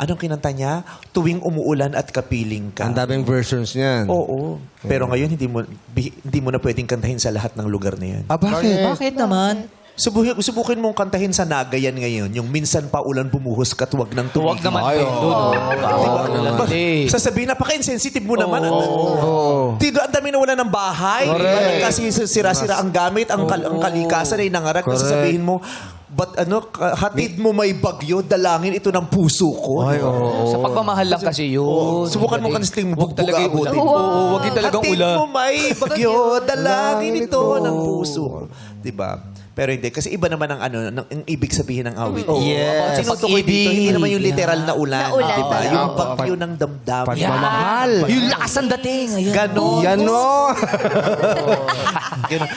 Anong kinanta niya? Tuwing umuulan at kapiling ka. Ang daming versions niyan. Oo. Pero ngayon, hindi mo na pwedeng kantahin sa lahat ng lugar na yan. Ah, bakit? Bakit naman? Subukin mong kantahin sa Nagayan ngayon. Yung minsan pa ulan bumuhos ka't huwag nang tumigil. Huwag naman Ay, kayo doon. Diba? Sasabihin, napaka-insensitive mo naman. Tido, ang dami na wala ng bahay. Correct. Kasi sira-sira ang gamit, ang kalikasan ay nangarak. Kasi Correct. sabihin mo, hatid mo may bagyo, dalangin ito ng puso ko. Ay, oo. Sa pagmamahal lang kasi yun. Subukan mo kanisling Huwag talaga yung ulan. abutin. Oo, huwag yung talagang Hatid ulan. mo may bagyo, dalangin ito ng puso ko. Diba? Pero hindi. Kasi iba naman ang ibig sabihin ng awit. Yes. Kasi tutukoy dito, hindi naman yung literal na ulan. Na ulan. Diba? Yung Oo. bagyo ng damdamin. Pagmamahal. Yung lakas ang dating. Ayan. Ganon. Yan o. Ganon.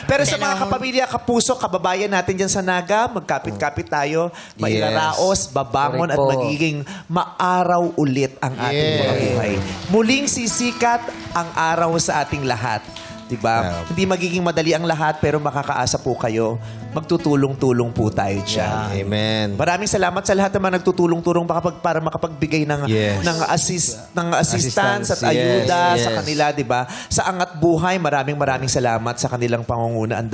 Pero sa mga kapamilya, kapuso, kababayan natin dyan sa Naga, magkapit-kapit tayo, mailaraos, babangon at Correct po. magiging maaraw ulit ang ating mga buhay. Muling sisikat ang araw sa ating lahat. Diba? Hindi magiging madali ang lahat, pero makakaasa po kayo. Magtutulong-tulong po tayo dyan. Amen. Maraming salamat sa lahat naman nagtutulong-tulong para makapagbigay ng Yes. ng assistance at ayuda Yes. sa kanila, 'di ba? Sa Angat Buhay, maraming salamat sa kanilang pangunguna. Ang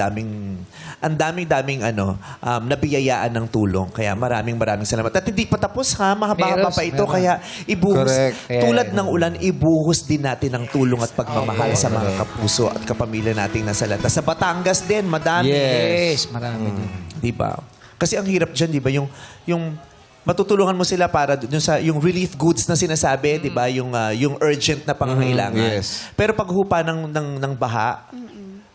daming nabiyayaan ng tulong. Kaya maraming salamat. At hindi pa tapos ha, mahaba-haba pa ito kaya ibuhos Correct. tulad ng ulan, ibuhos din natin ang tulong at pagmamahal sa mga kapuso at kapamilya nating nasa lata. Sa Batangas din, madami. Yes, marami din. Di ba? Kasi ang hirap dyan, di ba? Yung matutulungan mo sila para dun sa yung relief goods na sinasabi, di ba? Yung urgent na pangangailangan. Yes. Pero paghupa ng baha,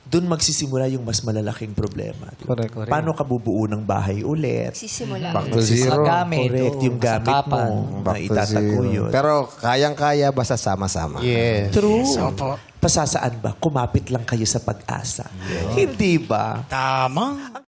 dun magsisimula yung mas malalaking problema. Di ba? Correct. Paano ka bubuo ng bahay ulit? Sisimula. Back to zero. Mga gamit. Correct, yung gamit sakapan. mo na Back to itataguyod. zero. Pero kayang-kaya basta sama-sama. Yes. True. Pasasaan ba? Kumapit lang kayo sa pag-asa. Hindi ba? Tama.